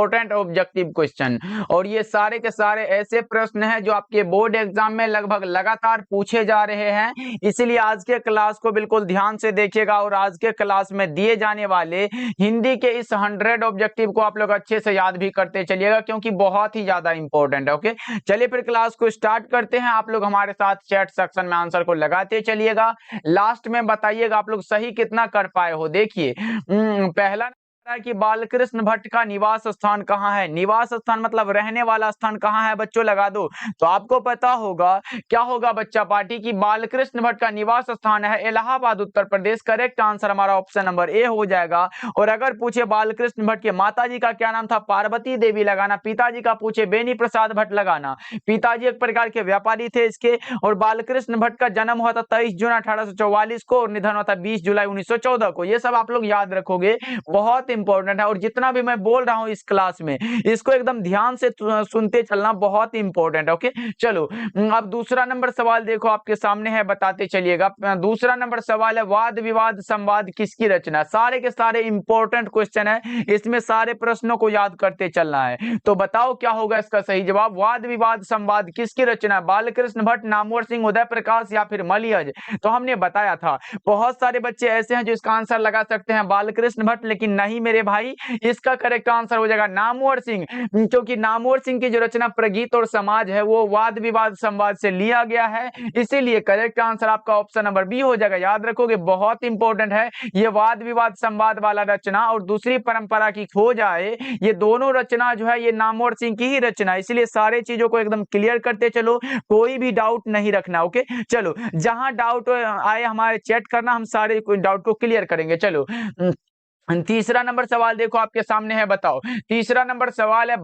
Important objective question, और ये सारे के सारे ऐसे प्रश्न हैं जो आपके बोर्ड एग्जाम में लगभग लगातार पूछे जा रहे हैं। इसीलिए आज के क्लास को बिल्कुल ध्यान से देखिएगा और आज के क्लास में दिए जाने वाले हिंदी के इस 100 ऑब्जेक्टिव को आप लोग अच्छे से याद भी करते चलिएगा, क्योंकि बहुत ही ज्यादा इंपॉर्टेंट है। ओके, चलिए फिर क्लास को स्टार्ट करते हैं। आप लोग हमारे साथ चैट सेक्शन में आंसर को लगाते चलिएगा, लास्ट में बताइएगा आप लोग सही कितना कर पाए हो। देखिए पहला कि बालकृष्ण भट्ट का निवास स्थान कहाँ है। निवास स्थान मतलब रहने वाला स्थान कहाँ है बच्चों, लगा दो। तो आपको पता होगा क्या होगा बच्चा पार्टी की बालकृष्ण भट्ट का निवास स्थान है इलाहाबाद उत्तर प्रदेश। करेक्ट आंसर हमारा ऑप्शन नंबर ए हो जाएगा। और अगर पूछे बालकृष्ण भट्ट के माताजी का क्या नाम था, पार्वती देवी लगाना। पिताजी का पूछे बेनी प्रसाद भट्ट लगाना। पिताजी एक प्रकार के व्यापारी थे इसके। और बालकृष्ण भट्ट का जन्म हुआ था 23 जून 1844 को और निधन हुआ था 20 जुलाई 1914 को। ये सब आप लोग याद रखोगे, बहुत इंपॉर्टेंट है। और जितना भी मैं बोल रहा हूं इस क्लास में, इसको एकदम ध्यान से सुनते चलना, बहुत इंपॉर्टेंट है। ओके, चलो अब दूसरा नंबर सवाल देखो आपके सामने है, बताते चलिएगा। दूसरा नंबर सवाल है वाद विवाद संवाद किसकी रचना। सारे के सारे इंपॉर्टेंट क्वेश्चन है, इसमें सारे प्रश्नों को याद करते चलना है। तो बताओ क्या होगा इसका सही जवाब। वाद विवाद संवाद किसकी रचना, बालकृष्ण भट्ट, नामवर सिंह, उदय प्रकाश या फिर मलियज। तो हमने बताया था बहुत सारे बच्चे ऐसे हैं जो इसका आंसर लगा सकते हैं बालकृष्ण भट्ट, लेकिन नहीं मेरे भाई, इसका करेक्ट आंसर हो जाएगा नामवर सिंह, क्योंकि नामवर सिंह की जो रचना प्रगीत और समाज है वो वाद विवाद संवाद से लिया गया है। इसीलिए करेक्ट आंसर आपका ऑप्शन नंबर बी हो जाएगा। याद रखोगे, बहुत इंपॉर्टेंट है ये वाद विवाद संवाद वाला रचना और दूसरी परंपरा की खोज आए, ये दोनों रचना जो है ये नामवर सिंह की ही रचना। इसलिए सारे चीजों को एकदम क्लियर करते चलो, कोई भी डाउट नहीं रखना। ओके, चलो जहां डाउट आए हमारे चैट करना, हम सारे डाउट को क्लियर करेंगे। चलो तीसरा नंबर सवाल देखो आपके सामने है, बताओ। तीसरा नंबर सवाल है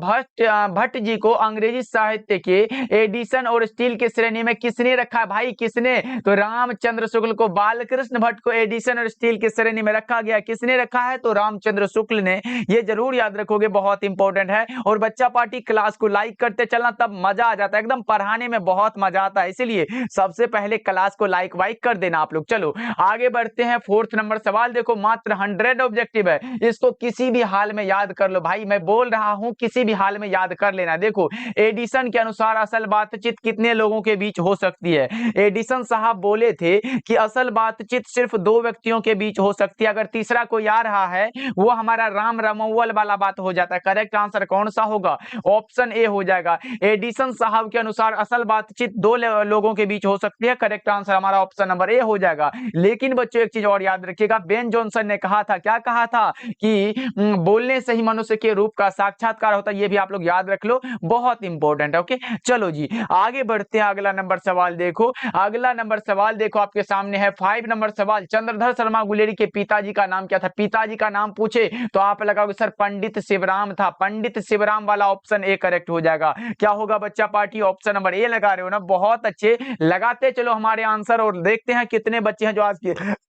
भट्ट जी को अंग्रेजी साहित्य के एडिशन और स्टील की श्रेणी में किसने रखा है। भाई किसने, तो रामचंद्र शुक्ल को। बालकृष्ण भट्ट को एडिशन और स्टील की श्रेणी में रखा गया, किसने रखा है, तो रामचंद्र शुक्ल ने। ये जरूर याद रखोगे, बहुत इंपॉर्टेंट है। और बच्चा पार्टी क्लास को लाइक करते चलना, तब मजा आ जाता है, एकदम पढ़ाने में बहुत मजा आता है। इसीलिए सबसे पहले क्लास को लाइक वाइक कर देना आप लोग। चलो आगे बढ़ते हैं। फोर्थ नंबर सवाल देखो, मात्र 100 ऑब्जेक्टिव है, इसको किसी भी हाल में याद कर लो। भाई मैं बोल रहा हूं किसी भी हाल में याद कर लेना। देखो एडिशन के अनुसार असल बातचीत कितने लोगों के बीच हो सकती है। एडिशन साहब बोले थे कि असल बातचीत सिर्फ 2 व्यक्तियों के बीच हो सकती है, अगर तीसरा कोई आ रहा है वो हमारा राम रमौल वाला बात हो जाता है। करेक्ट आंसर कौन सा होगा, ऑप्शन ए हो जाएगा। एडिशन साहब के अनुसार असल बातचीत 2 लोगों के बीच हो सकती है। करेक्ट आंसर हमारा ऑप्शन नंबर ए हो जाएगा। लेकिन बच्चों एक चीज और याद रखिएगा, बेन जॉनसन ने कहा था, क्या कहा था कि बोलने से ही मनुष्य के रूप का साक्षात्कार होता है। ये भी आप लोग याद रख लो, बहुत इंपॉर्टेंट है। ओके, चलो जी आगे बढ़ते हैं। अगला नंबर सवाल देखो, अगला नंबर सवाल देखो आपके सामने है 5 नंबर सवाल। चंद्रधर शर्मा गुलेरी के पिताजी का नाम क्या था। पिताजी का नाम पूछे तो आप लगाओगे सर पंडित शिवराम था। पंडित शिवराम वाला ऑप्शन ए करेक्ट हो जाएगा। क्या होगा बच्चा पार्टी, ऑप्शन नंबर ए लगा रहे हो ना, बहुत अच्छे, लगाते चलो हमारे आंसर और देखते हैं कितने बच्चे हैं जो आज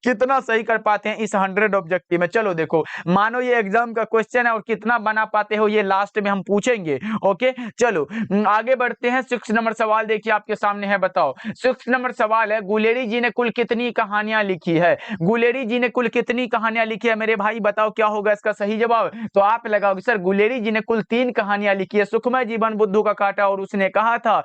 कितना सही कर पाते हैं इस 100 ऑब्जेक्टिव में। चलो देखो, मानो ये एग्जाम का क्वेश्चन है और कितना बना पाते हो ये लास्ट में हम पूछेंगे। ओके, चलो आगे बढ़ते हैं। 6 नंबर सवाल देखिए आपके सामने है, बताओ। 6 नंबर सवाल है गुलेरी जी ने कुल कितनी कहानियां लिखी है। गुलेरी जी ने कुल कितनी कहानियां लिखी है मेरे भाई, बताओ क्या होगा इसका सही जवाब। तो आप लगाओगे सर गुलेरी जी ने कुल 3 कहानियां लिखी है, सुखमय जीवन, बुद्धू का कांटा और उसने कहा था।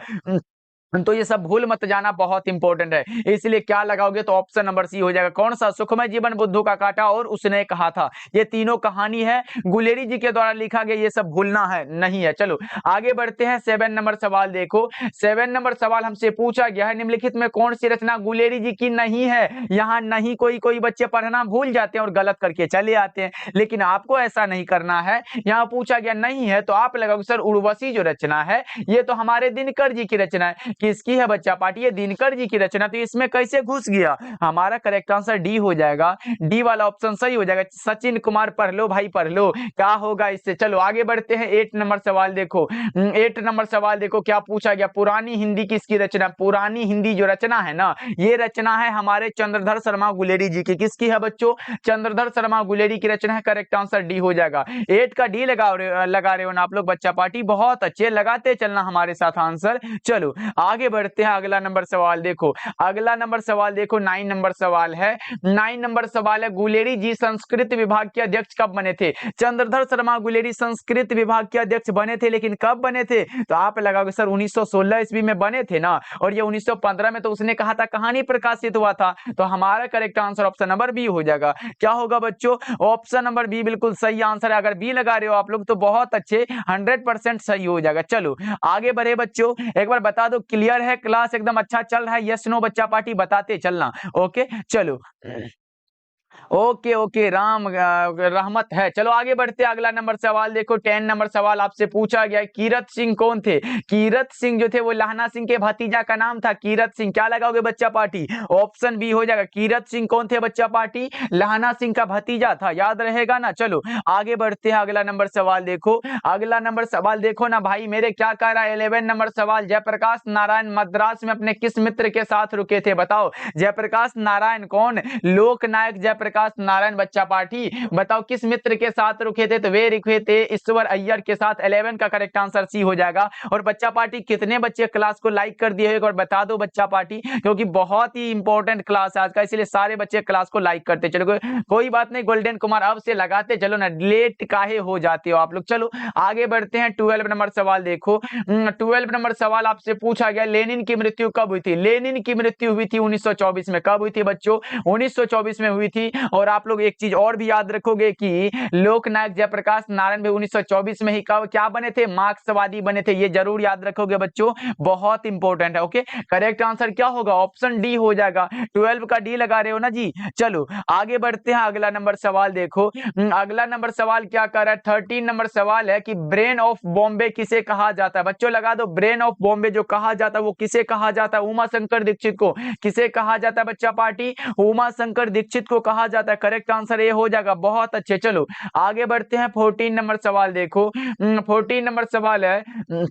तो ये सब भूल मत जाना, बहुत इंपॉर्टेंट है। इसलिए क्या लगाओगे तो ऑप्शन नंबर सी हो जाएगा। कौन सा, सुखमय जीवन, बुद्धू का कांटा और उसने कहा था। ये तीनों कहानी है, गुलेरी जी के द्वारा लिखा गया, ये सब भूलना है नहीं है। चलो आगे बढ़ते हैं। 7 नंबर सवाल देखो। 7 नंबर सवाल हमसे पूछा गया है निम्नलिखित में कौन सी रचना गुलेरी जी की नहीं है। यहाँ नहीं कोई बच्चे पढ़ना भूल जाते हैं और गलत करके चले आते हैं, लेकिन आपको ऐसा नहीं करना है। यहाँ पूछा गया नहीं है तो आप लगाओगे सर उर्वशी जो रचना है ये तो हमारे दिनकर जी की रचना है। किसकी है बच्चा पार्टी, ये दिनकर जी की रचना। तो इसमें कैसे घुस गया, हमारा करेक्ट आंसर डी हो जाएगा। डी वाला ऑप्शन सही हो जाएगा। सचिन कुमार पढ़ लो भाई, पढ़ लो, क्या होगा इससे। चलो आगे बढ़ते हैं। 8 नंबर सवाल देखो। 8 नंबर सवाल देखो क्या पूछा गया, पुरानी हिंदी किसकी रचना। पुरानी हिंदी जो रचना है ना, ये रचना है हमारे चंद्रधर शर्मा गुलेरी जी की। किसकी है बच्चों, चंद्रधर शर्मा गुलेरी की रचना है। करेक्ट आंसर डी हो जाएगा। 8 का डी लगा रहे हो ना आप लोग बच्चा पार्टी, बहुत अच्छे, लगाते चलना हमारे साथ आंसर। चलो आगे बढ़ते हैं, अगला नंबर सवाल देखो, अगला नंबर सवाल देखो, 9 नंबर सवाल है। 9 नंबर सवाल है, गुलेरी जी संस्कृत विभाग के अध्यक्ष कब बने थे? चंद्रधर शर्मा गुलेरी संस्कृत विभाग के अध्यक्ष बने थे, लेकिन कब बने थे? तो आप लगाओगे सर 1916 ईस्वी में बने थे ना, और ये 1915 में तो उसने कहा था कहानी प्रकाशित हुआ था। तो हमारा correct answer option number B हो जाएगा। क्या होगा बच्चों? ऑप्शन नंबर बी बिल्कुल सही आंसर है। अगर बी लगा रहे हो आप लोग तो बहुत अच्छे, 100% सही हो जाएगा। चलो आगे बढ़े बच्चों, एक बार बता दो क्लियर है, क्लास एकदम अच्छा चल रहा है? यस नो बच्चा पार्टी बताते चलना। ओके चलो, ओके ओके, राम रहमत है। चलो आगे बढ़ते हैं, अगला नंबर सवाल देखो, 10 नंबर सवाल आपसे पूछा गया है, कीरत सिंह कौन थे? कीरत सिंह जो थे वो लहना सिंह के भतीजा का नाम था, कीरत सिंह। क्या लगाओगे बच्चा पार्टी? ऑप्शन बी हो जाएगा। कीरत सिंह कौन थे बच्चा पार्टी? लहना सिंह का भतीजा था, याद रहेगा ना। चलो आगे बढ़ते हैं, अगला नंबर सवाल देखो, अगला नंबर सवाल देखो ना भाई मेरे, क्या कह रहा है 11 नंबर सवाल, जयप्रकाश नारायण मद्रास में अपने किस मित्र के साथ रुके थे? बताओ, जयप्रकाश नारायण कौन? लोकनायक जयप्रकाश नारायण बच्चा पार्टी, बताओ किस मित्र के साथ रुके थे? तो वे रुके थे ईश्वर अय्यर के साथ। 11 का करेक्ट आंसर सी हो जाएगा। और बच्चा पार्टी कितने बच्चे क्लास को लाइक कर दिए एक बार बता दो बच्चा पार्टी, क्योंकि बहुत ही इंपॉर्टेंट क्लास है आज का, इसलिए सारे बच्चे क्लास को लाइक करते चलो। कोई बात नहीं गोल्डन कुमार, अब से लगाते चलो ना, लेट काहे हो जाते हो आप लोग। चलो आगे बढ़ते हैं, 12 नंबर सवाल देखो। 12 नंबर सवाल आपसे पूछा गया, लेनिन की मृत्यु कब हुई थी? लेनिन की मृत्यु हुई थी 1924 में। कब हुई थी बच्चों? 1924 में हुई थी। और आप लोग एक चीज और भी याद रखोगे कि लोकनायक जयप्रकाश नारायण भी 1924 में ही कब क्या बने थे? मार्क्सवादी बने थे। ये जरूर याद रखोगे बच्चों, बहुत इंपॉर्टेंट है। ओके करेक्ट आंसर क्या होगा? ऑप्शन डी हो जाएगा। 12 का डी लगा रहे हो ना जी। चलो आगे बढ़ते हैं, अगला नंबर सवाल देखो। अगला नंबर सवाल क्या कर रहा है? 13 नंबर सवाल है कि ब्रेन ऑफ बॉम्बे किसे कहा जाता है? बच्चों लगा दो, ब्रेन ऑफ बॉम्बे जो कहा जाता है वो किसे कहा जाता है? उमा शंकर दीक्षित को। किसे कहा जाता है बच्चा पार्टी? उमा शंकर दीक्षित को कहा जाता है। करेक्ट आंसर ये हो जाएगा, बहुत अच्छे। चलो आगे बढ़ते हैं, 14 नंबर सवाल देखो। 14 नंबर सवाल है,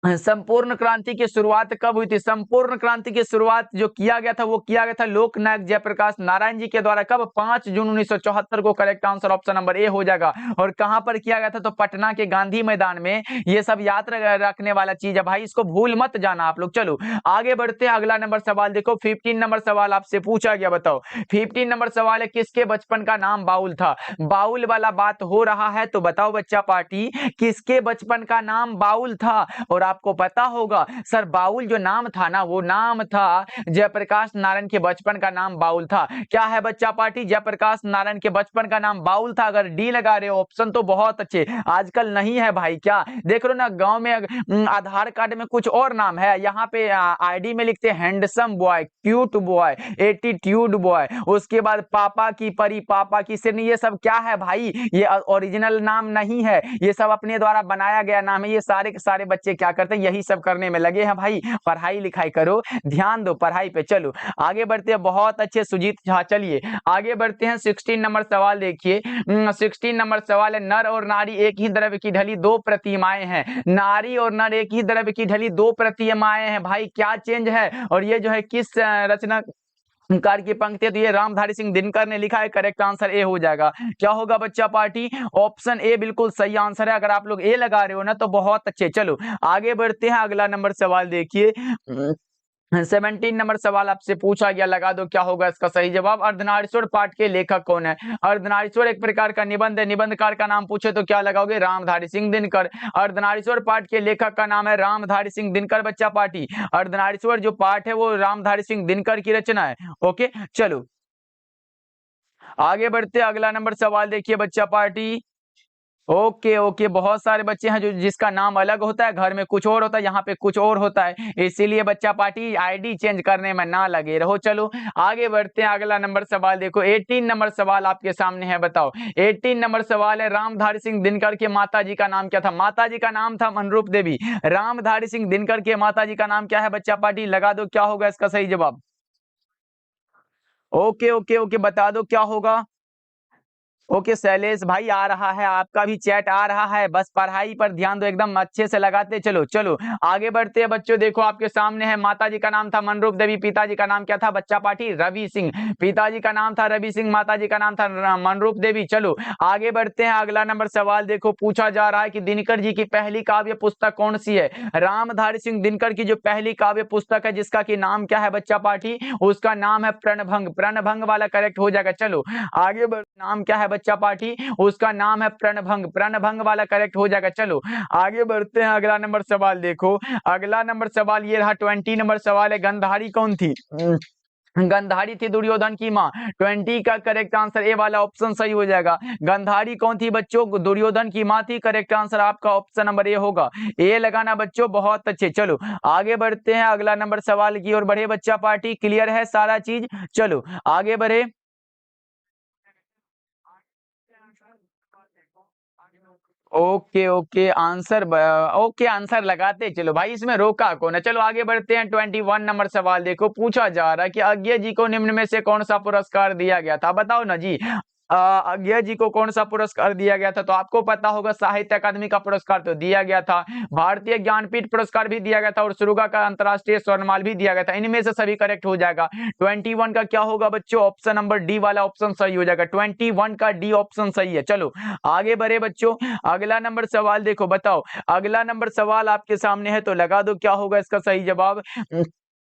संपूर्ण क्रांति की शुरुआत कब हुई थी? संपूर्ण क्रांति की शुरुआत जो किया गया था वो किया गया था लोकनायक जयप्रकाश नारायण जी के द्वारा। कब? 5 जून 1974 को। Correct answer option number A हो जाएगा। और कहां पर किया गया था? तो पटना के गांधी मैदान में। ये सब याद रखने वाला चीज है भाई, इसको भूल मत जाना आप लोग। चलो आगे बढ़ते हैं, अगला नंबर सवाल देखो, 15 नंबर सवाल आपसे पूछा गया, बताओ 15 नंबर सवाल है, किसके बचपन का नाम बाउल था? बाउल वाला बात हो रहा है तो बताओ बच्चा पार्टी, किसके बचपन का नाम बाउल था? और आपको पता होगा सर, बाउल जो नाम था ना वो नाम था जयप्रकाश नारायण के बचपन का नाम बाउल था। क्या है बच्चा पार्टी? जयप्रकाश नारायण के बचपन का नाम बाउल था। अगर डी लगा रहे हो ऑप्शन तो बहुत अच्छे, आजकल नहीं है भाई। क्या देख रहे हो ना, गांव में आधार कार्ड में कुछ और नाम है, यहाँ पे आईडी में लिखते हैं handsome boy, cute boy, attitude boy, उसके बाद पापा की परी, पापा की सिरनी। ये सब क्या है भाई? ये ओरिजिनल नाम नहीं है, ये सब अपने द्वारा बनाया गया नाम है। ये सारे के सारे बच्चे क्या करते हैं? यही सब करने में लगे हैं भाई। पढ़ाई लिखाई करो, ध्यान दो पढ़ाई पे। चलो आगे बढ़ते हैं, बहुत अच्छे सुजीत झा। चलिए आगे बढ़ते हैं, 16 नंबर सवाल देखिए। 16 नंबर सवाल है, नर और नारी एक ही द्रव्य की ढली दो प्रतिमाएं हैं। नारी और नर एक ही द्रव्य की ढली दो प्रतिमाएं हैं भाई, क्या चेंज है? और ये जो है किस रचना कार की पंक्ति है? तो ये रामधारी सिंह दिनकर ने लिखा है। करेक्ट आंसर ए हो जाएगा। क्या होगा बच्चा पार्टी? ऑप्शन ए बिल्कुल सही आंसर है। अगर आप लोग ए लगा रहे हो ना तो बहुत अच्छे। चलो आगे बढ़ते हैं, अगला नंबर सवाल देखिए। 17 नंबर सवाल आपसे पूछा गया, लगा दो क्या होगा इसका सही जवाब। अर्धनारीश्वर पाठ के लेखक कौन है? अर्धनारीश्वर एक प्रकार का निबंध है, निबंधकार का नाम पूछे तो क्या लगाओगे? रामधारी सिंह दिनकर। अर्धनारीश्वर पाठ के लेखक का नाम है रामधारी सिंह दिनकर बच्चा पार्टी। अर्धनारीश्वर जो पाठ है वो रामधारी सिंह दिनकर की रचना है। ओके चलो आगे बढ़ते, अगला नंबर सवाल देखिए बच्चा पार्टी। ओके ओके, बहुत सारे बच्चे हैं जो जिसका नाम अलग होता है, घर में कुछ और होता है, यहाँ पे कुछ और होता है, इसीलिए बच्चा पार्टी आईडी चेंज करने में ना लगे रहो। चलो आगे बढ़ते हैं, अगला नंबर सवाल देखो। 18 नंबर सवाल आपके सामने है, बताओ 18 नंबर सवाल है, रामधारी सिंह दिनकर के माता जी का नाम क्या था? माता जी का नाम था मनरूप देवी। रामधारी सिंह दिनकर के माता जी का नाम क्या है बच्चा पार्टी? लगा दो क्या होगा इसका सही जवाब। ओके ओके ओके, बता दो क्या होगा। ओके शैलेश भाई आ रहा है, आपका भी चैट आ रहा है, बस पढ़ाई पर ध्यान दो, एकदम अच्छे से लगाते चलो। चलो आगे बढ़ते हैं बच्चों, देखो आपके सामने है, माताजी का नाम था मनरूप देवी, पिताजी का नाम क्या था बच्चा पाठी? रवि सिंह। पिताजी का नाम था रवि सिंह, माताजी का नाम था मनरूप देवी। चलो आगे बढ़ते हैं, अगला नंबर सवाल देखो, पूछा जा रहा है कि दिनकर जी की पहली काव्य पुस्तक कौन सी है? रामधारी सिंह दिनकर की जो पहली काव्य पुस्तक है, जिसका की नाम क्या है बच्चा पाठी? उसका नाम है प्रणभंग। प्रणभंग वाला करेक्ट हो जाएगा। चलो आगे बढ़, नाम क्या है बच्चा पाठी? उसका नाम है प्रणभंग। प्रणभंग वाला करेक्ट हो जाएगा। चलो आगे बढ़ते हैं, अगला नंबर सवाल देखो, अगला नंबर सवाल ये रहा, 20 नंबर सवाल है, गंधारी कौन थी? गंधारी थी दुर्योधन की मां। 20 का करेक्ट आंसर ए वाला ऑप्शन सही हो जाएगा। गंधारी कौन थी बच्चों? दुर्योधन की मां थी। करेक्ट आंसर आपका ऑप्शन नंबर ए होगा। ए लगाना बच्चों, बहुत अच्छे। चलो आगे बढ़ते हैं, अगला नंबर सवाल की ओर बढ़े बच्चा पार्टी, क्लियर है सारा चीज? चलो आगे बढ़े। Okay okay answer okay answer लगाते चलो भाई, इसमें रोका कौन है? चलो आगे बढ़ते हैं, 21 नंबर सवाल देखो, पूछा जा रहा है कि अज्ञे जी को निम्न में से कौन सा पुरस्कार दिया गया था? बताओ ना जी। अज्ञे जी को कौन सा पुरस्कार दिया गया था? तो आपको पता होगा, साहित्य अकादमी का पुरस्कार तो दिया गया था, भारतीय ज्ञानपीठ पुरस्कार भी दिया गया था, और सुरुगा का अंतर्राष्ट्रीय स्वर्णमाल भी दिया गया था। इनमें से सभी करेक्ट हो जाएगा। 21 का क्या होगा बच्चों? ऑप्शन नंबर डी वाला ऑप्शन सही हो जाएगा। 21 का डी ऑप्शन सही है। चलो आगे बढ़े बच्चों, अगला नंबर सवाल देखो, बताओ अगला नंबर सवाल आपके सामने है, तो लगा दो क्या होगा इसका सही जवाब।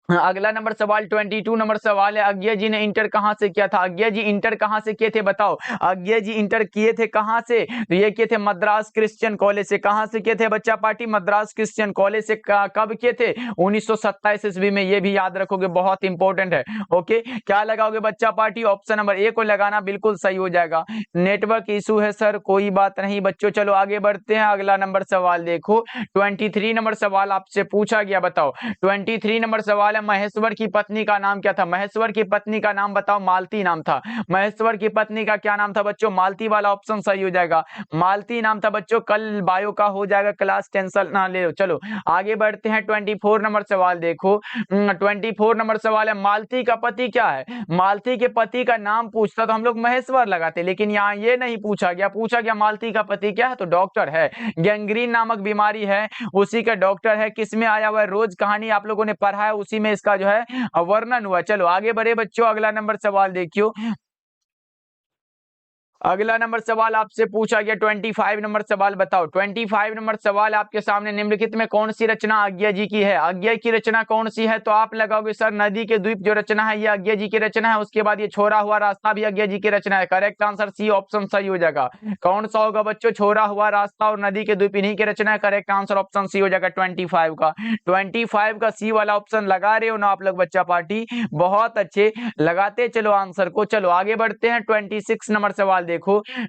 अगला नंबर सवाल 22 नंबर सवाल है, अज्ञे जी ने इंटर कहां से किया था? अज्ञे जी इंटर कहां से किए थे बताओ? अज्ञे जी इंटर किए थे कहां से? तो ये किए थे मद्रास क्रिश्चियन कॉलेज से। कहां से किए थे बच्चा पार्टी? मद्रास क्रिश्चियन कॉलेज से। कब किए थे? 1927 ईस्वी में। ये भी याद रखोगे, बहुत इंपॉर्टेंट है। ओके, क्या लगाओगे बच्चा पार्टी? ऑप्शन नंबर ए को लगाना, बिल्कुल सही हो जाएगा। नेटवर्क इशू है सर, कोई बात नहीं बच्चों। चलो आगे बढ़ते हैं, अगला नंबर सवाल देखो, 23 नंबर सवाल आपसे पूछा गया, बताओ 23 नंबर सवाल है, महेश्वर की पत्नी का नाम क्या था? महेश्वर की पत्नी का नाम बताओ। मालती नाम था। महेश्वर की पत्नी का क्या नाम था बच्चों? मालती वाला ऑप्शन सही हो जाएगा। मालती नाम था बच्चों। कल बायो का हो जाएगा क्लास, टेंशन ना ले। चलो आगे बढ़ते हैं, 24 नंबर सवाल देखो। 24 नंबर सवाल है, मालती का पति क्या है? मालती के पति का नाम पूछता तो हम लोग महेश्वर लगाते, लेकिन यहाँ ये नहीं पूछा गया। पूछा गया मालती का पति क्या है, तो डॉक्टर है। गैंग्रीन नामक बीमारी है, उसी का डॉक्टर है। किसमें आया हुआ है? रोज कहानी आप लोगों ने पढ़ा है, उसी में इसका जो है वर्णन हुआ। चलो आगे बढ़े बच्चों, अगला नंबर सवाल देखियो। अगला नंबर सवाल आपसे पूछा गया, 25 नंबर सवाल बताओ। 25 नंबर सवाल आपके सामने, निम्नलिखित में कौन सी रचना अज्ञे जी की है? अज्ञे की रचना कौन सी है? तो आप लगाओगे सर, नदी के द्वीप जो रचना है ये अज्ञे जी की रचना है। उसके बाद ये छोड़ा हुआ रास्ता भी अज्ञे जी की रचना है। करेक्ट आंसर सी ऑप्शन सही हो जाएगा। कौन सा होगा बच्चों? छोड़ा हुआ रास्ता और नदी के द्वीप, इन्हीं की रचना है। करेक्ट आंसर ऑप्शन सी हो जाएगा 25 का। 25 का सी वाला ऑप्शन लगा रहे हो ना आप लोग बच्चा पार्टी, बहुत अच्छे लगाते चलो आंसर को। चलो आगे बढ़ते हैं, 26 नंबर सवाल देखो।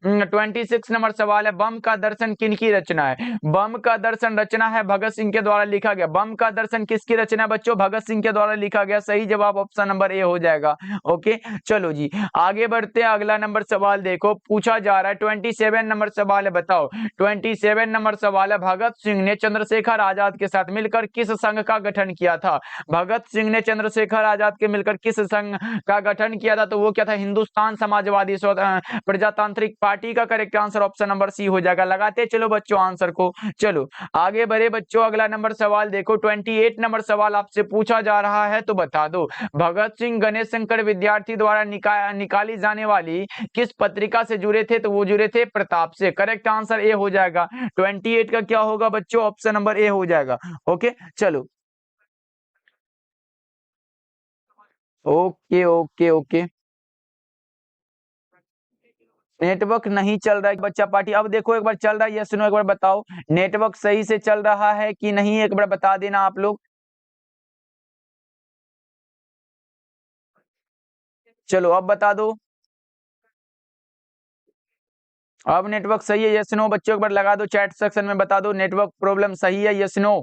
26 नंबर सवाल है, बम का दर्शन किनकी रचना है? बम का दर्शन रचना है भगत सिंह के द्वारा लिखा गया। बम का दर्शन किसकी रचना है बच्चों? भगत सिंह के द्वारा लिखा गया। सही जवाब ऑप्शन नंबर ए हो जाएगा। ओके चलो जी आगे बढ़ते हैं, अगला नंबर सवाल देखो, पूछा जा रहा है 27 नंबर सवाल है, बताओ 27 नंबर सवाल है, भगत सिंह ने चंद्रशेखर आजाद के साथ मिलकर किस संघ का गठन किया था? भगत सिंह ने चंद्रशेखर आजाद के मिलकर किस संघ का गठन किया था? तो वो क्या था? हिंदुस्तान समाजवादी प्रजातांत्रिक पार्टी का। Correct answer option number C हो जाएगा। लगाते चलो बच्चों आंसर को। चलो आगे बढ़े बच्चों, अगला नंबर सवाल देखो, 28 नंबर सवाल आपसे पूछा जा रहा है, तो बता दो भगत सिंह गणेश शंकर विद्यार्थी द्वारा निकाली जाने वाली किस पत्रिका से जुड़े थे? तो वो जुड़े थे प्रताप से। करेक्ट आंसर ए हो जाएगा। 28 का क्या होगा बच्चों? ऑप्शन नंबर ए हो जाएगा। ओके चलो ओके ओके ओके, नेटवर्क नहीं चल रहा है बच्चा पार्टी। अब देखो एक बार चल रहा है या सुनो, एक बार बताओ नेटवर्क सही से चल रहा है कि नहीं, एक बार बता देना आप लोग। चलो अब बता दो, अब नेटवर्क सही है यस नो? बच्चों एक बार लगा दो चैट सेक्शन में, बता दो नेटवर्क प्रॉब्लम सही है यस नो?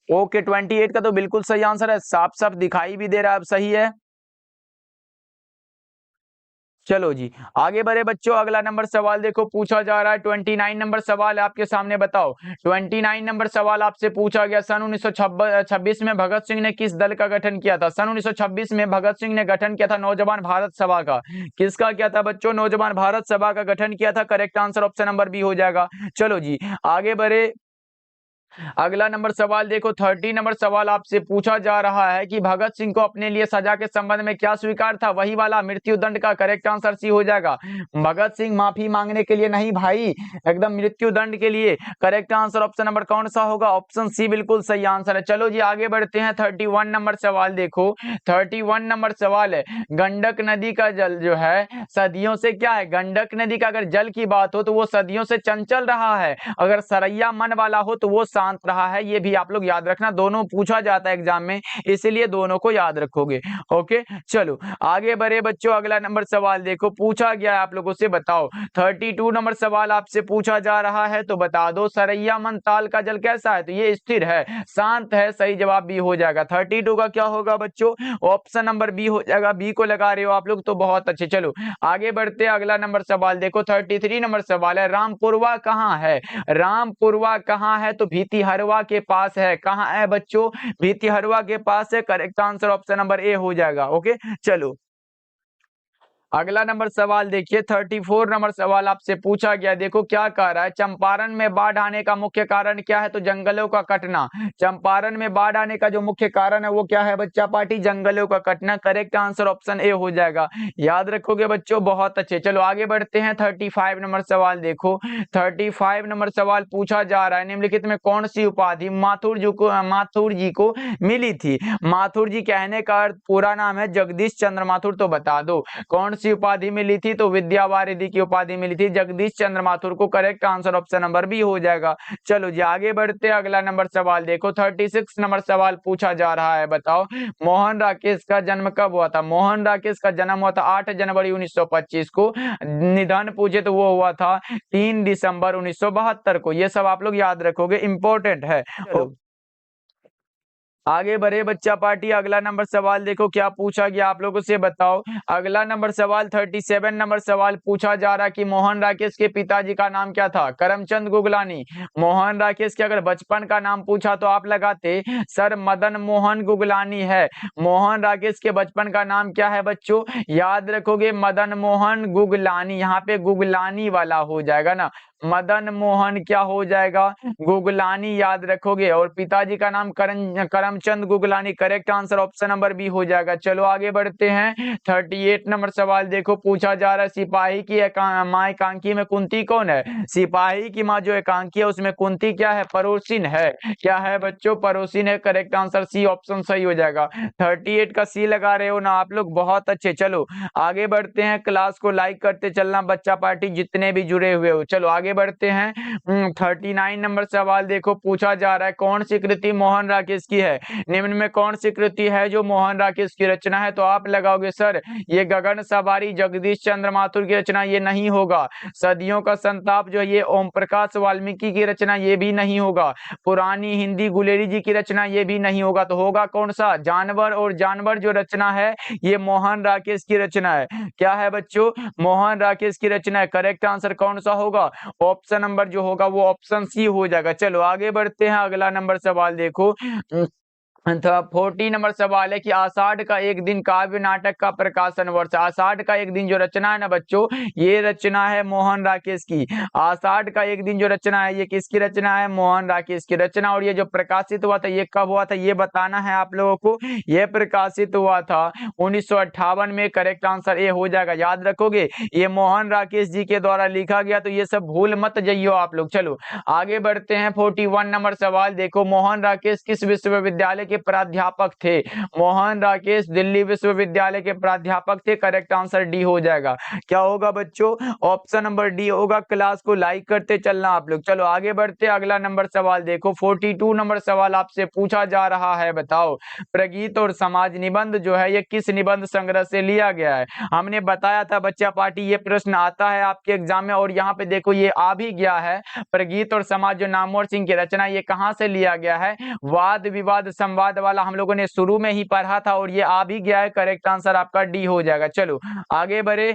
ओके 28 का तो बिल्कुल सही आंसर है, साफ साफ दिखाई भी दे रहा है, अब सही है। चलो जी आगे बढ़े बच्चों, अगला नंबर सवाल देखो पूछा जा रहा है 29 नंबर सवाल है आपके सामने। बताओ 29 नंबर सवाल आपसे पूछा गया, सन 1926 में भगत सिंह ने किस दल का गठन किया था? सन 1926 में भगत सिंह ने गठन किया था नौजवान भारत सभा का। किसका किया था बच्चों? नौजवान भारत सभा का गठन किया था। Correct answer option number B हो जाएगा। चलो जी आगे बढ़े, अगला नंबर सवाल देखो 30 नंबर सवाल आपसे पूछा जा रहा है कि भगत सिंह को अपने लिए सजा के संबंध में क्या स्वीकार था? वही वाला मृत्यु दंड का। करेक्ट आंसर सी हो जाएगा। भगत सिंह माफी मांगने के लिए नहीं भाई, एकदम मृत्यु दंड के लिए। करेक्ट आंसर ऑप्शन नंबर कौन सा होगा? ऑप्शन सी बिल्कुल सही आंसर है। चलो जी आगे बढ़ते हैं 31 नंबर सवाल देखो। 31 नंबर सवाल है, गंडक नदी का जल जो है सदियों से क्या है? गंडक नदी का अगर जल की बात हो तो वो सदियों से चंचल रहा है, अगर सरैया मन वाला हो तो वो शांत रहा है। ये भी आप लोग याद रखना, दोनों पूछा जाता है एग्जाम में, इसीलिए दोनों को याद रखोगे। ओके चलो आगे बढ़े बच्चों, अगला नंबर सवाल देखो पूछा गया है आप लोगों से। बताओ 32 नंबर सवाल आपसे पूछा जा रहा है, तो बता दो सरैया मन ताल का जल कैसा है? तो ये स्थिर है, शांत है। सही जवाब बी हो जाएगा। 32 का क्या होगा बच्चों? ऑप्शन नंबर बी हो जाएगा। बी को लगा रहे हो आप लोग तो बहुत अच्छे। चलो आगे बढ़ते हैं, अगला नंबर सवाल देखो 33 नंबर सवाल है, रामपुरवा कहाँ है? रामपुरवा कहाँ है? तो भीतिहरवा के पास है। कहाँ है बच्चों? भीतिहरवा के पास है। Correct answer option number A हो जाएगा। ओके चलो अगला नंबर सवाल देखिए 34 नंबर सवाल आपसे पूछा गया। देखो क्या कह रहा है, चंपारण में बाढ़ आने का मुख्य कारण क्या है? तो जंगलों का कटना। चंपारण में बाढ़ आने का जो मुख्य कारण है वो क्या है बच्चा पार्टी? जंगलों का कटना। करेक्ट आंसर ऑप्शन ए हो जाएगा। याद रखोगे बच्चों, बहुत अच्छे। चलो आगे बढ़ते हैं 35 नंबर सवाल देखो। 35 नंबर सवाल पूछा जा रहा है, निम्नलिखित में कौन सी उपाधि माथुर जी को मिली थी? माथुर जी कहने का पूरा नाम है जगदीश चंद्र माथुर। तो बता दो कौन सी उपाधि मिली थी? तो विद्यावारिधि की उपाधि मिली थी जगदीश चंद्र माथुर को। Correct answer option number B हो जाएगा। चलो जी आगे बढ़ते, अगला नंबर सवाल देखो 36 नंबर सवाल पूछा जा रहा है। बताओ मोहन राकेश का जन्म कब हुआ था? मोहन राकेश का जन्म हुआ था 8 जनवरी 1925 को। निधन पूछे तो वो हुआ था 3 दिसंबर 1972 को। ये सब आप लोग याद रखोगे, इंपॉर्टेंट है। चलो आगे बढ़े बच्चा पार्टी, अगला नंबर सवाल देखो क्या पूछा गया आप लोगों से। बताओ अगला नंबर सवाल 37 नंबर सवाल पूछा जा रहा कि मोहन राकेश के पिताजी का नाम क्या था? करमचंद गुगलानी। मोहन राकेश के अगर बचपन का नाम पूछा तो आप लगाते सर मदन मोहन गुगलानी है। मोहन राकेश के बचपन का नाम क्या है बच्चों? याद रखोगे मदन मोहन गुगलानी। यहाँ पे गुगलानी वाला हो जाएगा ना, मदन मोहन क्या हो जाएगा? गुगलानी याद रखोगे। और पिताजी का नाम Karamchand Guglani. Correct answer option number B हो जाएगा। चलो आगे बढ़ते हैं 38 नंबर सवाल देखो पूछा जा रहा है, सिपाही की माँ एकांकी में कुंती कौन है? सिपाही की माँ जो एकांकी है उसमें कुंती क्या है? पड़ोसिन है। क्या है बच्चों? पड़ोसिन है। करेक्ट आंसर सी ऑप्शन सही हो जाएगा। 38 का सी लगा रहे हो ना आप लोग, बहुत अच्छे। चलो आगे बढ़ते हैं, क्लास को लाइक करते चलना बच्चा पार्टी जितने भी जुड़े हुए हो। चलो आगे बढ़ते हैं 39 नंबर सवाल देखो पूछा जा रहा है, कौन सी कृति मोहन राकेश की है? निम्न में कौन सी कृति है जो मोहन राकेश की रचना है? तो आप लगाओगे सर ये गगन सवारी जगदीश चंद्र माथुर की रचना, ये नहीं होगा। सदियों का संताप जो है ये ओम प्रकाश वाल्मीकि की रचना, ये भी नहीं होगा। पुरानी हिंदी गुलेरी जी की रचना, ये भी नहीं होगा। तो होगा कौन सा? जानवर। और जानवर जो रचना है ये मोहन राकेश की रचना है। क्या है बच्चों? मोहन राकेश की रचना है। करेक्ट आंसर कौन सा होगा? ऑप्शन नंबर जो होगा वो ऑप्शन सी हो जाएगा। चलो आगे बढ़ते हैं, अगला नंबर सवाल देखो 40 नंबर सवाल है कि आषाढ़ का एक दिन काव्य नाटक का प्रकाशन वर्ष। आषाढ़ का एक दिन जो रचना है ना बच्चों, ये रचना है मोहन राकेश की। आषाढ़ का एक दिन जो रचना है ये किसकी रचना है? मोहन राकेश की रचना। और ये जो प्रकाशित हुआ था ये कब हुआ था ये बताना है आप लोगों को। ये प्रकाशित हुआ था 1958 में। करेक्ट आंसर ए हो जाएगा। याद रखोगे ये मोहन राकेश जी के द्वारा लिखा गया, तो ये सब भूल मत जाइयो आप लोग। चलो आगे बढ़ते हैं 41 नंबर सवाल देखो, मोहन राकेश किस विश्वविद्यालय के प्राध्यापक थे? मोहन राकेश दिल्ली विश्वविद्यालय के प्राध्यापक थे। करेक्ट आंसर डी हो जाएगा। क्या होगा बच्चों? ऑप्शन नंबर डी होगा। क्लास को लाइक करते चलना आप लोग। चलो आगे बढ़ते, अगला नंबर सवाल देखो 42 नंबर सवाल आपसे पूछा जा रहा है। बताओ प्रगीत और समाज निबंध जो है ये किस निबंध संग्रह से लिया गया है? हमने बताया था बच्चा पार्टी ये प्रश्न आता है आपके एग्जाम में, और यहाँ पे देखो ये आ भी गया है। प्रगीत और समाज जो नामवर सिंह की रचना, ये कहाँ से लिया गया है? वाद विवाद संवाद वाला हम लोगों ने शुरू में ही पढ़ा था और ये आ भी गया है। करेक्ट आंसर आपका डी हो जाएगा। चलो आगे बढ़े,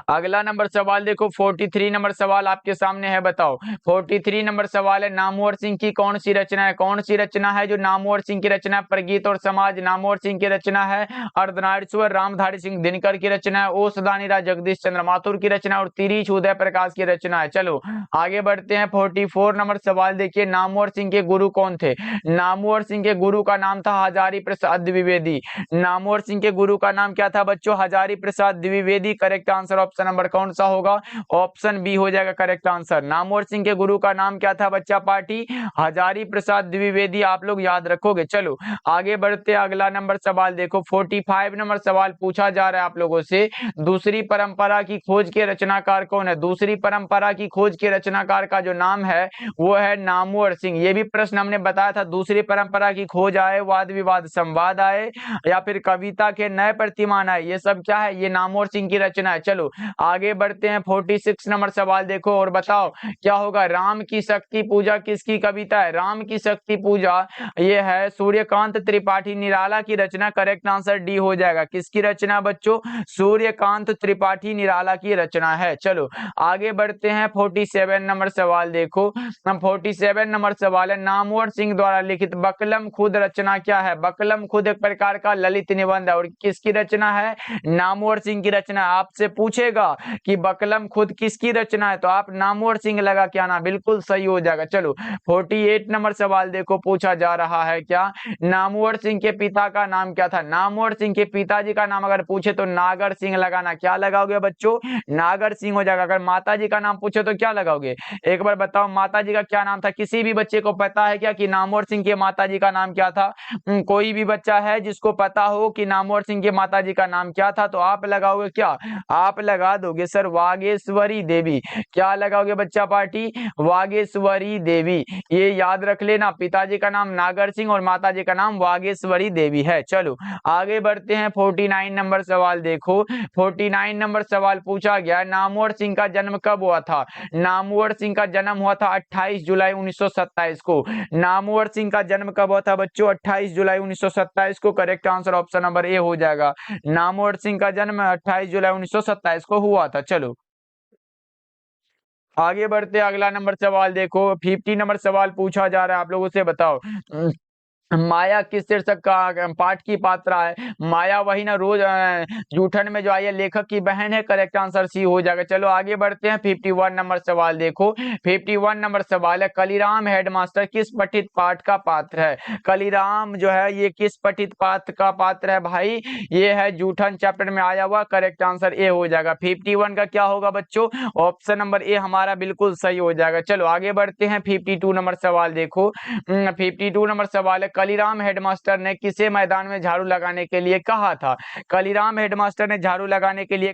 अगला नंबर सवाल देखो, 43 नंबर सवाल आपके सामने है, बताओ। 43 नंबर सवाल है, नामवर सिंह की कौन सी रचना है? कौन सी रचना है जो नामवर सिंह की रचना है? प्रगीत और समाज नामवर सिंह की रचना है। अर्धनारीश्वर रामधारी सिंह दिनकर की रचना है। ओ सदानीरा जगदीश चंद्र माथुर की रचना और तिरीच उदय प्रकाश की रचना है। चलो आगे बढ़ते हैं। 44 नंबर सवाल देखिए, नामवर सिंह के गुरु कौन थे? नामवर सिंह के गुरु का नाम था हजारी प्रसाद द्विवेदी। नामवर सिंह के गुरु का नाम क्या था बच्चों? Hazari Prasad Dwivedi. Correct answer option number कौन सा होगा? ऑप्शन बी हो जाएगा करेक्ट आंसर। नामवर सिंह के गुरु का नाम क्या था बच्चा पार्टी? हजारी प्रसाद द्विवेदी। आप लोग याद रखोगे। चलो आगे बढ़ते, अगला नंबर सवाल देखो। 45 नंबर सवाल पूछा जा रहा है आप लोगों से, दूसरी परंपरा की खोज के रचनाकार कौन है? दूसरी परंपरा की खोज के रचनाकार का जो नाम है वो है नामवर सिंह। ये भी प्रश्न हमने बताया था, दूसरी परंपरा की खोज आए, वाद विवाद संवाद आए, या फिर कविता के नए प्रतिमान आए, ये सब क्या है? ये नामवर सिंह की रचना है। चलो आगे बढ़ते हैं। 46 नंबर सवाल देखो और बताओ क्या होगा? राम की शक्ति पूजा किसकी कविता है? राम की शक्ति पूजा ये है सूर्यकांत त्रिपाठी निराला की रचना। करेक्ट आंसर डी हो जाएगा। किसकी रचना बच्चों? सूर्यकांत त्रिपाठी निराला की रचना है। चलो आगे बढ़ते हैं। 47 नंबर सवाल देखो। 47 नंबर सवाल है, नामवर सिंह द्वारा लिखित बकलम खुद रचना क्या है? बकलम खुद एक प्रकार का ललित निबंध है और किसकी रचना है? नामवर सिंह की रचना। आपसे पूछेगा कि बकलम खुद किसकी रचना है तो आप नामवर सिंह लगा के आना, बिल्कुल सही हो जाएगा। चलो 48 नंबर सवाल देखो, पूछा जा रहा है क्या? नामवर सिंह के पिता का नाम क्या था? नामवर सिंह के पिताजी का नाम अगर पूछे तो नागर सिंह लगाना। क्या लगाओगे बच्चों? नागर सिंह हो जाएगा। अगर माता जी का नाम पूछे तो क्या लगाओगे? एक बार बताओ माता जी का क्या नाम था? किसी भी बच्चे को पता है क्या कि नामवर सिंह के माता जी का नाम क्या था? कोई भी बच्चा है जिसको पता हो कि नामवर सिंह के माता जी का नाम क्या था तो आप लगाओगे क्या? आप लगा दोगे सर वागेश्वरी देवी। क्या लगाओगे बच्चा पार्टी? वागेश्वरी देवी। ये याद रख लेना, पिताजी का नाम नागर सिंह और माता जी का नाम वागेश्वरी देवी है। चलो आगे बढ़ते हैं। 49 नंबर सवाल देखो। 49 नंबर सवाल पूछा गया, नामवर सिंह का जन्म कब हुआ था? नामवर सिंह का जन्म हुआ था 28 जुलाई 1927 को। नामवर सिंह का जन्म कब हुआ था बच्चों? 28 जुलाई 1927 को। Correct answer option number A हो जाएगा। नामवर सिंह का जन्म 28 जुलाई 1927 को हुआ था। चलो आगे बढ़ते, अगला नंबर सवाल देखो। 50 नंबर सवाल पूछा जा रहा है आप लोगों से, बताओ माया किस शीर्षक का पाठ की पात्रा है? माया वही ना रोज जूठन में जो आई है, लेखक की बहन है। करेक्ट आंसर सी हो जाएगा। चलो आगे बढ़ते हैं। 51 नंबर सवाल देखो। 51 नंबर सवाल है, कलीराम हेडमास्टर किस पठित पाठ का पात्र है? कलीराम जो है ये किस पठित पाठ का पात्र है भाई? ये है जूठन चैप्टर में आया हुआ। करेक्ट आंसर ए हो जाएगा। 51 का क्या होगा बच्चों? ऑप्शन नंबर ए हमारा बिल्कुल सही हो जाएगा। चलो आगे बढ़ते हैं। 52 नंबर सवाल देखो। 52 नंबर सवाल है, कलीराम हेडमास्टर ने किसे मैदान में झाड़ू लगाने के लिए कहा था? कलीराम हेडमास्टर ने झाड़ू लगाने के लिए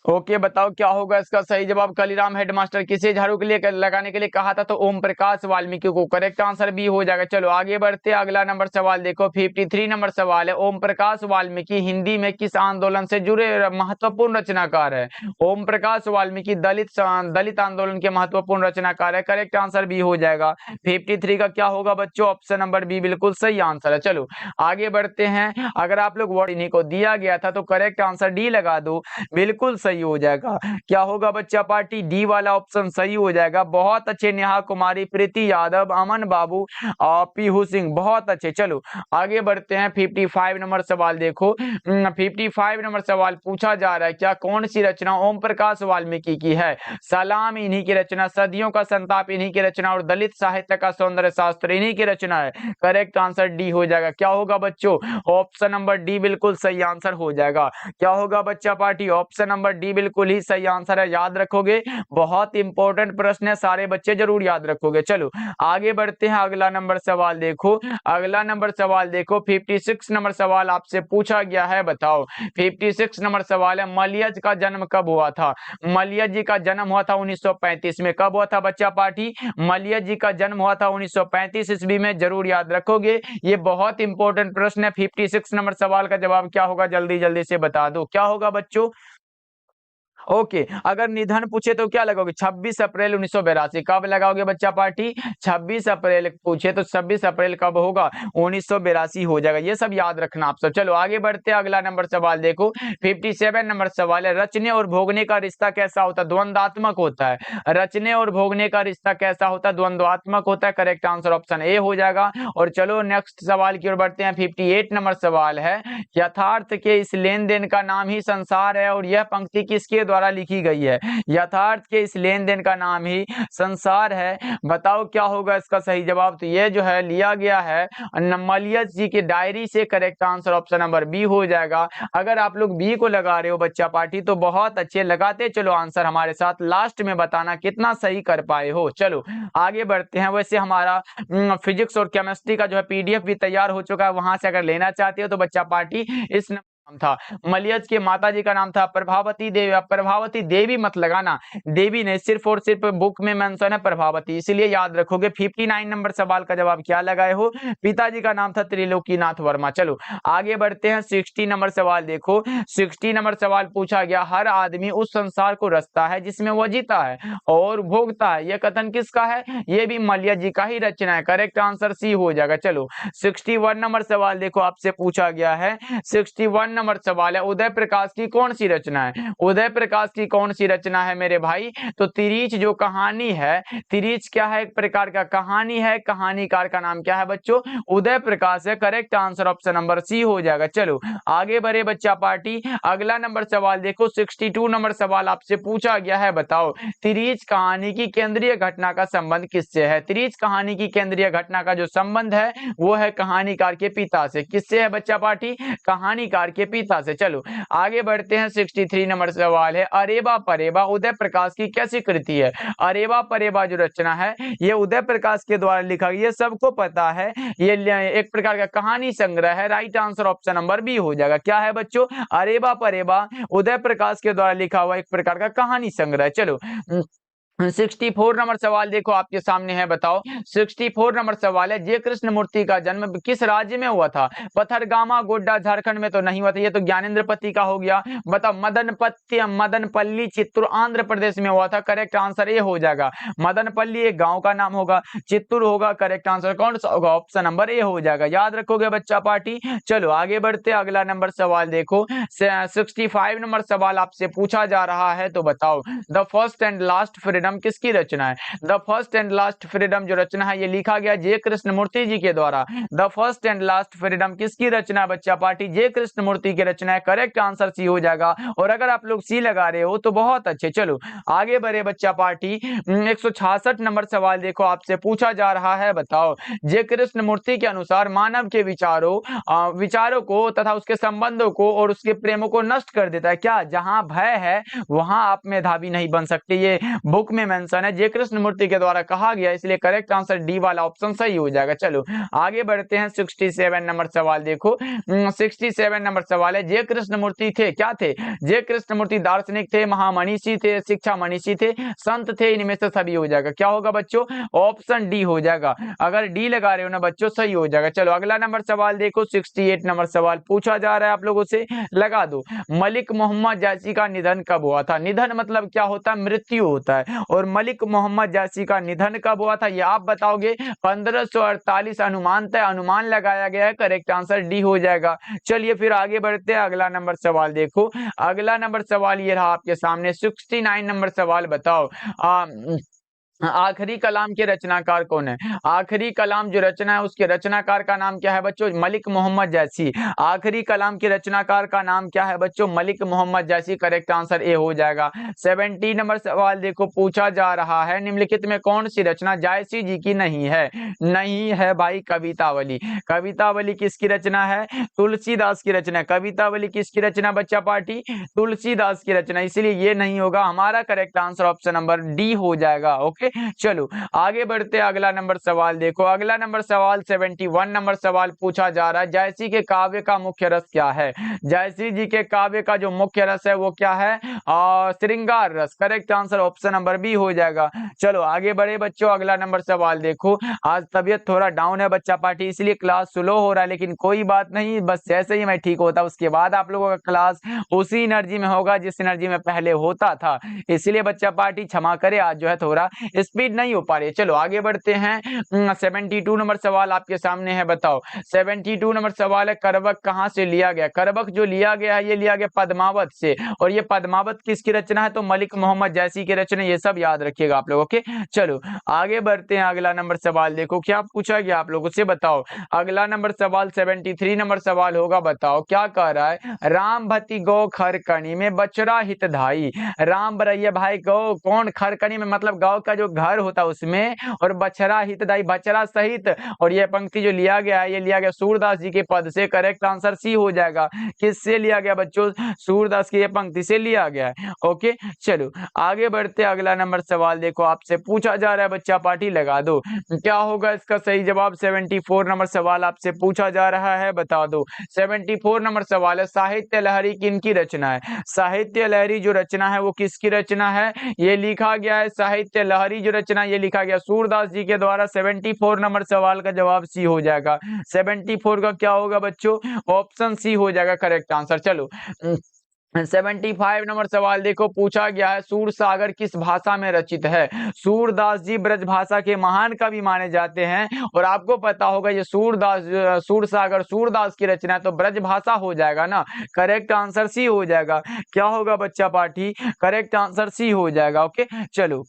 ओके बताओ क्या होगा इसका सही जवाब? कलीराम हेडमास्टर किसे झाड़ू के लिए लगाने के लिए कहा था? तो ओम प्रकाश वाल्मीकि को। करेक्ट आंसर बी हो जाएगा। चलो आगे बढ़ते, अगला नंबर सवाल देखो। 53 नंबर सवाल है, ओम प्रकाश वाल्मीकि हिंदी में किस आंदोलन से जुड़े महत्वपूर्ण रचनाकार है? ओम प्रकाश वाल्मीकि दलित आंदोलन के महत्वपूर्ण रचनाकार है। करेक्ट आंसर बी हो जाएगा। 53 का क्या होगा बच्चों? ऑप्शन नंबर बी बिल्कुल सही आंसर है। चलो आगे बढ़ते हैं। अगर आप लोग वर्ड इन्हीं को दिया गया था तो करेक्ट आंसर डी लगा दो, बिल्कुल सही हो जाएगा। क्या होगा बच्चा पार्टी? डी वाला ऑप्शन सही हो जाएगा। बहुत अच्छे, नेहा कुमारी, प्रीति यादव, अमन बाबू और पीहू सिंह, बहुत अच्छे। चलो आगे बढ़ते हैं। 55 नंबर सवाल देखो। 55 नंबर सवाल पूछा जा रहा है, क्या कौन सी रचना ओम प्रकाश वाल्मीकि की है? सलाम इन्हीं की रचना, सदियों का संताप इन्हीं की रचना और दलित साहित्य का सौंदर्य शास्त्र इन्हीं की रचना है। करेक्ट आंसर डी हो जाएगा। क्या होगा बच्चों? ऑप्शन नंबर डी बिल्कुल सही आंसर हो जाएगा। क्या होगा बच्चा पार्टी? ऑप्शन नंबर डी बिल्कुल ही सही आंसर है। याद रखोगे, बहुत इंपॉर्टेंट प्रश्न है, सारे बच्चे जरूर याद रखोगे। चलो आगे बढ़ते हैं। अगला नंबर सवाल देखो। अगला नंबर सवाल देखो। 56 नंबर सवाल आपसे पूछा गया है, बताओ 56 नंबर सवाल है, मलियज का जन्म कब हुआ था? मलियज जी का जन्म हुआ था 1935 में। कब हुआ था बच्चा पार्टी? मलियज जी का जन्म हुआ था 1935 ईस्वी में। जरूर याद रखोगे, ये बहुत इंपॉर्टेंट प्रश्न है। 56 नंबर सवाल का जवाब क्या होगा? जल्दी जल्दी से बता दो, क्या होगा बच्चों? ओके, अगर निधन पूछे तो क्या लगाओगे? 26 अप्रैल 1982। कब लगाओगे बच्चा पार्टी? 26 अप्रैल पूछे तो 26 अप्रैल कब होगा? 1982 हो जाएगा। ये सब याद रखना आप सब। चलो आगे बढ़ते हैं, अगला नंबर सवाल देखो। 57 नंबर सवाल है, रचने और भोगने का रिश्ता कैसा होता है? द्वंद्वात्मक होता है। रचने और भोगने का रिश्ता कैसा होता है? द्वंद्वात्मक होता है। करेक्ट आंसर ऑप्शन ए हो जाएगा। और चलो नेक्स्ट सवाल की ओर बढ़ते हैं। 58 नंबर सवाल है, यथार्थ के इस लेन देन का नाम ही संसार है, और यह पंक्ति किसके द्वारा लिखी गई है? यथार्थ के इस लेन देन का नाम ही संसार है। बताओ क्या होगा इसका सही जवाब? तो ये जो है लिया गया है मलियस जी की डायरी से। Correct answer option number B हो जाएगा। अगर आप लोग बी को लगा रहे हो बच्चा पार्टी तो बहुत अच्छे, लगाते चलो आंसर हमारे साथ, लास्ट में बताना कितना सही कर पाए हो। चलो आगे बढ़ते हैं। वैसे हमारा फिजिक्स और केमिस्ट्री का जो है पीडीएफ भी तैयार हो चुका है, वहां से अगर लेना चाहते हो तो बच्चा पार्टी इस नाम था। मलियज के माता जी का नाम था प्रभावती देवी। प्रभावती देवी मत लगाना, देवी नहीं, सिर्फ और सिर्फ बुक में मेंशन है प्रभावती, इसलिए याद रखोगे। 59 नंबर सवाल का जवाब क्या लगाए हो? पिताजी का नाम था त्रिलोकीनाथ वर्मा। चलो आगे बढ़ते हैं। 60 नंबर सवाल देखो। 60 नंबर सवाल पूछा गया, हर आदमी उस संसार को रचता है जिसमें वह जीता है और भोगता है। यह कथन किसका है? यह भी मलियज जी का ही रचना है। करेक्ट आंसर सी हो जाएगा। चलो 61 नंबर सवाल देखो, आपसे पूछा गया है। 61 नंबर सवाल है, उदय प्रकाश की कौन सी रचना है? उदय प्रकाश की कौन सी रचना है मेरे भाई? तो तिरीच जो कहानी है, तिरीच क्या है? एक प्रकार का कहानी है। कहानीकार का नाम क्या है बच्चों? उदय प्रकाश है। Correct answer option number C हो जाएगा। चलो आगे बढ़े बच्चा पार्टी। अगला नंबर सवाल देखो। 62 नंबर सवाल आपसे पूछा गया है, बताओ तिरीच कहानी की केंद्रीय घटना का संबंध किससे है? तिरीच कहानी की केंद्रीय घटना का जो संबंध है वो है कहानीकार के पिता से। किससे है बच्चा पार्टी? कहानीकार के पिता से। चलो आगे बढ़ते हैं। 63 नंबर सवाल है, अरेबा परेबा उदय प्रकाश की कैसी कृति है? अरेबा परेबा जो रचना है ये उदय प्रकाश के द्वारा लिखा गया, ये सबको पता है। ये एक प्रकार का कहानी संग्रह है। Right answer option number B हो जाएगा। क्या है बच्चों? अरेबा परेबा उदय प्रकाश के द्वारा लिखा हुआ एक प्रकार का कहानी संग्रह। चलो 64 नंबर सवाल देखो आपके सामने है, बताओ 64 नंबर सवाल है, जय कृष्ण मूर्ति का जन्म किस राज्य में हुआ था? पथरगामा गोड्डा झारखंड में तो नहीं हुआ था, ये तो ज्ञानेंद्र पति का हो गया। बताओ मदनपल्ली चित्तूर आंध्र प्रदेश में हुआ था। करेक्ट आंसर ये हो जाएगा। मदनपल्ली एक गांव का नाम होगा, चित्तूर होगा। करेक्ट आंसर कौन सा होगा? ऑप्शन नंबर ए हो जाएगा। याद रखोगे बच्चा पार्टी। चलो आगे बढ़ते, अगला नंबर सवाल देखो। 65 नंबर सवाल आपसे पूछा जा रहा है, तो बताओ the first and last freedom किसकी रचना है? The first and last freedom जो रचना है ये लिखा गया जय कृष्ण मूर्ति जी के द्वारा। The first and last freedom किसकी रचना है बच्चा पार्टी? जय कृष्ण मूर्ति की रचना है। करेक्ट आंसर सी हो जाएगा। और अगर आप लोग सी लगा रहे हो तो बहुत अच्छे। चलो आगे बढ़े बच्चा पार्टी। 166 नंबर सवाल देखो, आपसे पूछा जा रहा है, बताओ जय कृष्ण मूर्ति के अनुसार मानव के विचारों को तथा उसके संबंधों को और उसके प्रेमों को नष्ट कर देता है। क्या? जहां भय है वहां आप मेधावी नहीं बन सकते, ये बुक में मेंशन है, जय कृष्ण मूर्ति के द्वारा कहा गया, इसलिए करेक्ट आंसर डी वाला ऑप्शन सही हो जाएगा। चलो आगे बढ़ते हैं। 67 नंबर सवाल देखो। 67 नंबर सवाल है, जय कृष्ण मूर्ति थे क्या थे? जय कृष्ण मूर्ति दार्शनिक थे, महामनीषी थे, शिक्षा मनीषी थे, संत थे, इनमें से सभी हो जाएगा। क्या होगा बच्चों? ऑप्शन डी हो जाएगा। अगर डी लगा रहे हो ना बच्चों सही हो जाएगा। चलो अगला नंबर सवाल देखो। 68 नंबर सवाल पूछा जा रहा है, आप लोगों से लगा दो, मलिक मोहम्मद जैसी का निधन कब हुआ था? निधन मतलब क्या होता है? मृत्यु होता है। और मलिक मोहम्मद जैसी का निधन कब हुआ था ये आप बताओगे। 1548 अनुमान लगाया गया है। करेक्ट आंसर डी हो जाएगा। चलिए फिर आगे बढ़ते हैं, अगला नंबर सवाल देखो। अगला नंबर सवाल ये रहा आपके सामने। 69 नंबर सवाल बताओ आखिरी कलाम के रचनाकार कौन है? आखिरी कलाम जो रचना है उसके रचनाकार का नाम क्या है बच्चों? मलिक मोहम्मद जैसी। आखिरी कलाम के रचनाकार का नाम क्या है बच्चों? मलिक मोहम्मद जैसी। करेक्ट आंसर ए हो जाएगा। 70 नंबर सवाल देखो, पूछा जा रहा है निम्नलिखित में कौन सी रचना जायसी जी की नहीं है? नहीं है भाई कवितावली। कवितावली किसकी रचना है? तुलसीदास की रचना। कवितावली किसकी रचना बच्चा पार्टी? तुलसीदास की रचना, इसलिए ये नहीं होगा। हमारा correct answer option number D हो जाएगा। ओके, चलो आगे बढ़ते हैं, अगला नंबर सवाल देखो। अगला नंबर सवाल 71 नंबर सवाल पूछा जा रहा है, जायसी के काव्य का मुख्य रस क्या है? जायसी जी के काव्य का जो मुख्य रस है वो क्या है? श्रृंगार रस। Correct answer option number B हो जाएगा। चलो आगे बढ़े बच्चों, अगला नंबर सवाल देखो। आज तबीयत थोड़ा डाउन है बच्चा पार्टी, इसलिए क्लास स्लो हो रहा है, लेकिन कोई बात नहीं, बस जैसे ही मैं ठीक होता उसके बाद आप लोगों का क्लास उसी एनर्जी में होगा जिस एनर्जी में पहले होता था। इसलिए बच्चा पार्टी क्षमा करे, आज जो है थोड़ा स्पीड नहीं हो पा रही है। चलो आगे बढ़ते हैं। 72 नंबर सवाल आपके सामने है, बताओ 72 नंबर सवाल है, करवक कहां से लिया गया? करवक जो लिया गया है ये लिया गया पद्मावत से, और ये पद्मावत किसकी रचना है? तो मलिक मोहम्मद जैसी की रचना। ये सब याद रखिएगा आप लोग। ओके चलो आगे बढ़ते हैं, अगला नंबर सवाल देखो क्या पूछा गया आप लोगों से, बताओ। अगला नंबर सवाल 73 नंबर सवाल होगा, बताओ क्या कह रहा है? राम भति गौ खरकणी में बचरा हितधाई। राम बरैया भाई गौ कौन? खरकनी में मतलब गांव का जो घर होता है उसमें, और बछरा हितदाई बछरा सहित। और ये पंक्ति जो लिया गया है ये लिया गया सूरदास जी के पद से। करेक्ट आंसर सी हो जाएगा। किससे लिया गया बच्चों? सूरदास की ये पंक्ति से लिया गया है। ओके चलो आगे बढ़ते, अगला नंबर सवाल देखो आपसे पूछा जा रहा है, बच्चा पार्टी लगा दो। क्या होगा इसका सही जवाब? 74 नंबर सवाल आपसे पूछा जा रहा है, बता दो। 74 नंबर सवाल है, साहित्य लहरी किनकी रचना है? साहित्य लहरी जो रचना है वो किसकी रचना है? ये लिखा गया है साहित्य लहरी जो रचना ये लिखा गया सूरदास जी के द्वारा। 74 नंबर सवाल का जवाब सी हो जाएगा। 74 का क्या होगा बच्चों? ऑप्शन सी हो जाएगा करेक्ट आंसर। चलो 75 नंबर सवाल देखो पूछा गया है, सूर सागर किस भाषा में रचित है? सूरदास जी ब्रज भाषा के महान कवि माने जाते हैं, और आपको पता होगा ये सूर सागर सूरदास की रचना है, तो ब्रज भाषा हो जाएगा ना। करेक्ट आंसर सी हो जाएगा। क्या होगा बच्चा पार्टी? करेक्ट आंसर सी हो जाएगा। ओके चलो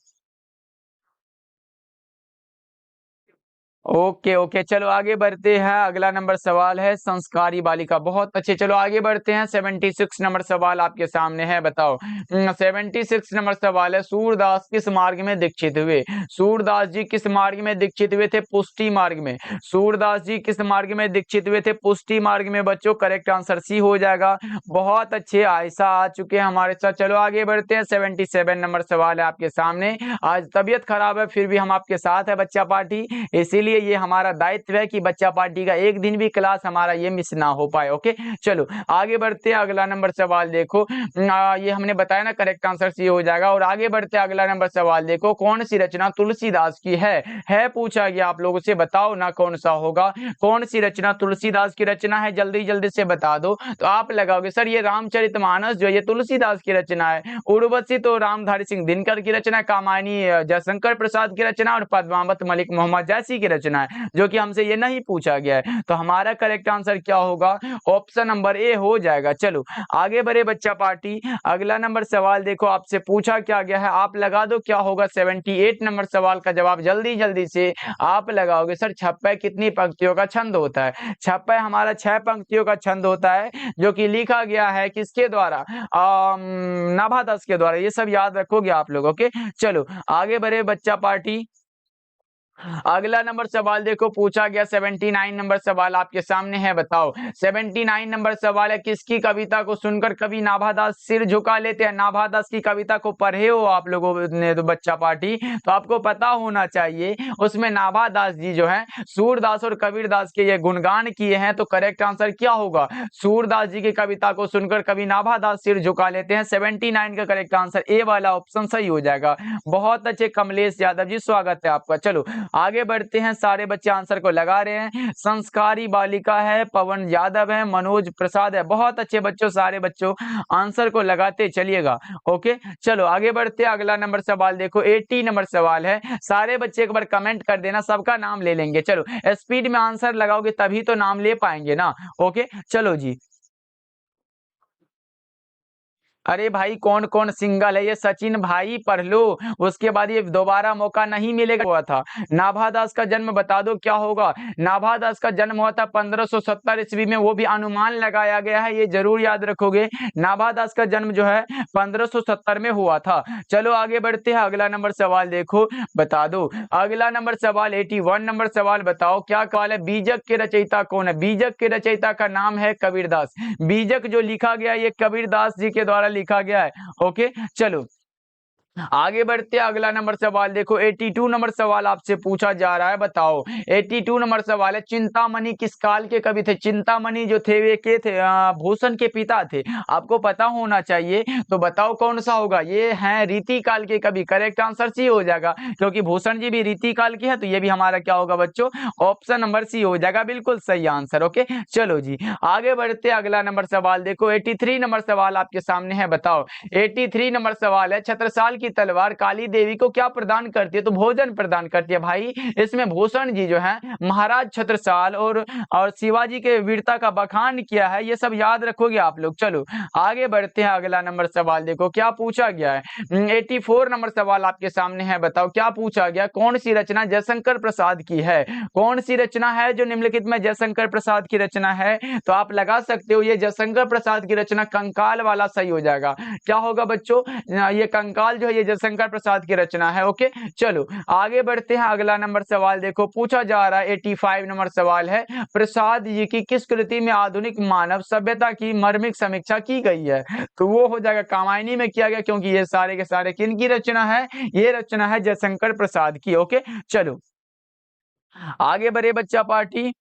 ओके ओके चलो आगे बढ़ते हैं, अगला नंबर सवाल है संस्कारी बालिका। बहुत अच्छे, चलो आगे बढ़ते हैं। 76 नंबर सवाल आपके सामने है, बताओ। 76 नंबर सवाल है, सूरदास किस मार्ग में दीक्षित हुए? सूरदास जी किस मार्ग में दीक्षित हुए थे? पुष्टि मार्ग में। सूरदास जी किस मार्ग में दीक्षित हुए थे? पुष्टि मार्ग में बच्चों। करेक्ट आंसर सी हो जाएगा। बहुत अच्छे, आयशा आ चुके हैं हमारे साथ। चलो आगे बढ़ते हैं, 77 नंबर सवाल है आपके सामने। आज तबीयत खराब है फिर भी हम आपके साथ है बच्चा पार्टी, इसीलिए ये हमारा दायित्व है कि बच्चा पार्टी का एक दिन भी क्लास हमारा ये मिस ना हो पाए। ओके चलो आगे बढ़ते हैं, अगला नंबर सवाल देखो। ये हमने बताया ना करेक्ट आंसर सी हो जाएगा। और आगे बढ़ते हैं, अगला नंबर सवाल देखो, कौन सी रचना तुलसीदास की है पूछा गया आप लोगों से, बताओ ना कौन सा होगा? कौन सी रचना तुलसीदास की रचना है? जल्दी जल्दी से बता दो। तो आप लगाओगे सर ये रामचरितमानस जो ये तुलसीदास की रचना है, उर्वशी तो रामधारी सिंह दिनकर की रचना है, कामायनी जयशंकर प्रसाद की रचना, और पद्मावत मलिक मोहम्मद जैसी की रचना है, जो कि हमसे ये नहीं पूछा गया है। तो हमारा करेक्ट आंसर क्या होगा? ऑप्शन नंबर ए हो जाएगा। चलो आगे बढ़े बच्चा पार्टी, अगला नंबर सवाल देखो आपसे पूछा क्या गया है, आप लगा दो क्या होगा? 78 नंबर सवाल का जवाब जल्दी जल्दी से आप लगाओगे। सर छप्पय कितनी पंक्तियों का छंद होता है? छप्पय हमारा 6 पंक्तियों का छंद होता है, जो कि लिखा गया है किसके द्वारा? नाभादास के द्वारा। ये सब याद रखोगे आप लोग। ओके चलो आगे बढ़े बच्चा पार्टी, अगला नंबर सवाल देखो पूछा गया 79 नंबर सवाल आपके सामने है, बताओ। 79 नंबर सवाल है, किसकी कविता को सुनकर कवि नाभादास सिर झुका लेते हैं? नाभादास की कविता को पढ़े हो आप लोगों ने तो बच्चा पार्टी, तो आपको पता होना चाहिए उसमें नाभादास जी जो है सूरदास और कबीरदास के ये गुणगान किए हैं। तो करेक्ट आंसर क्या होगा? सूरदास जी की कविता को सुनकर कवि नाभादास सिर झुका लेते हैं। 79 का करेक्ट आंसर ए वाला ऑप्शन सही हो जाएगा। बहुत अच्छे कमलेश यादव जी, स्वागत है आपका। चलो आगे बढ़ते हैं, सारे बच्चे आंसर को लगा रहे हैं। संस्कारी बालिका है, पवन यादव है, मनोज प्रसाद है। बहुत अच्छे बच्चों, सारे बच्चों आंसर को लगाते चलिएगा। ओके चलो आगे बढ़ते हैं, अगला नंबर सवाल देखो 80 नंबर सवाल है। सारे बच्चे एक बार कमेंट कर देना, सबका नाम ले लेंगे। चलो स्पीड में आंसर लगाओगे तभी तो नाम ले पाएंगे ना। ओके चलो जी। अरे भाई कौन कौन सिंगल है? ये सचिन भाई पढ़ लो, उसके बाद ये दोबारा मौका नहीं मिलेगा। हुआ था नाभादास का जन्म बता दो क्या होगा? नाभादास का जन्म हुआ था 1570 ईस्वी में, वो भी अनुमान लगाया गया है, ये जरूर याद रखोगे। नाभादास का जन्म जो है 1570 में हुआ था। चलो आगे बढ़ते हैं, अगला नंबर सवाल देखो बता दो। अगला नंबर सवाल 81 नंबर सवाल, बताओ क्या सवाल है? बीजक के रचयिता कौन है? बीजक के रचयिता का नाम है कबीरदास। बीजक जो लिखा गया ये कबीरदास जी के द्वारा लिखा गया है। ओके चलो आगे बढ़ते हैं, अगला नंबर सवाल देखो। 82 नंबर सवाल आपसे पूछा जा रहा है, बताओ। 82 नंबर सवाल है, चिंतामणि किस काल के कवि थे? चिंतामणि जो थे वे के थे भूषण के पिता थे, आपको पता होना चाहिए। तो बताओ कौन सा होगा? ये हैं रीति काल के कवि। करेक्ट आंसर सी हो जाएगा, क्योंकि भूषण जी भी रीति काल के हैं, तो ये भी हमारा क्या होगा बच्चों? ऑप्शन नंबर सी हो जाएगा, बिल्कुल सही आंसर। ओके, चलो जी आगे बढ़ते, अगला नंबर सवाल देखो। 83 नंबर सवाल आपके सामने है, बताओ। 83 नंबर सवाल है, छत्रसाल की तलवार काली देवी को क्या प्रदान करती है? तो भोजन प्रदान करती है भाई। इसमें भूषण जी जो है महाराज छत्रसाल और शिवाजी के वीरता का बखान किया है, ये सब याद रखोगे आप लोग। चलो आगे बढ़ते हैं, अगला नंबर सवाल देखो क्या पूछा गया है। 84 नंबर सवाल आपके सामने है, बताओ क्या पूछा गया? कौन सी रचना जयशंकर प्रसाद की है? कौन सी रचना है जो निम्नलिखित में जयशंकर प्रसाद की रचना है? तो आप लगा सकते हो ये जयशंकर प्रसाद की रचना कंकाल वाला सही हो जाएगा। क्या होगा बच्चों? ये कंकाल जो है ये जयशंकर प्रसाद की रचना है। ओके, चलो आगे बढ़ते हैं, अगला नंबर सवाल देखो पूछा जा रहा है। 85 नंबर सवाल है, प्रसाद जी की किस कृति में आधुनिक मानव सभ्यता की मर्मिक समीक्षा की गई है? तो वो हो जाएगा कामायनी में किया गया, क्योंकि ये सारे के सारे किन की रचना है? ये रचना है जयशंकर प्रसाद की। ओके, चलो आगे बढ़े बच्चा पार्टी।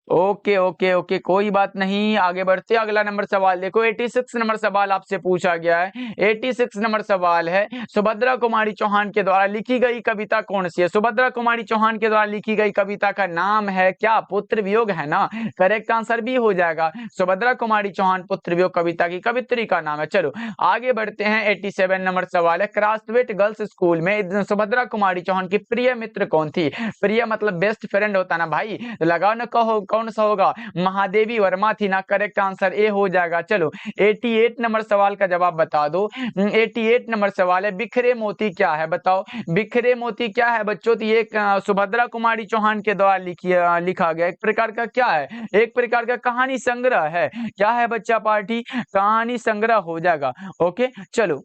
ओके ओके ओके, कोई बात नहीं, आगे बढ़ते अगला नंबर सवाल देखो। 86 नंबर सवाल आपसे पूछा गया है। 86 नंबर सवाल है, सुभद्रा कुमारी चौहान के द्वारा लिखी गई कविता कौन सी है? सुभद्रा कुमारी चौहान के द्वारा लिखी गई कविता का नाम है क्या? पुत्र वियोग है ना? करेक्ट आंसर भी हो जाएगा। सुभद्रा कुमारी चौहान पुत्र वियोग कविता की कवित्री का नाम है। चलो आगे बढ़ते हैं। 87 नंबर सवाल है, क्रासवेट गर्ल्स स्कूल में सुभद्रा कुमारी चौहान की प्रिय मित्र कौन थी? प्रिय मतलब बेस्ट फ्रेंड होता ना भाई, तो लगाओ ना, कहो कौन सा होगा? महादेवी वर्मा थी ना। करेक्ट आंसर ए हो जाएगा। चलो 88 नंबर सवाल का जवाब बता दो। 88 नंबर सवाल है, बिखरे मोती क्या है? बताओ बिखरे मोती क्या है बच्चों? तो ये सुभद्रा कुमारी चौहान के द्वारा लिखा गया एक प्रकार का क्या है? एक प्रकार का कहानी संग्रह है। क्या है बच्चा पार्टी? कहानी संग्रह हो जाएगा। ओके, चलो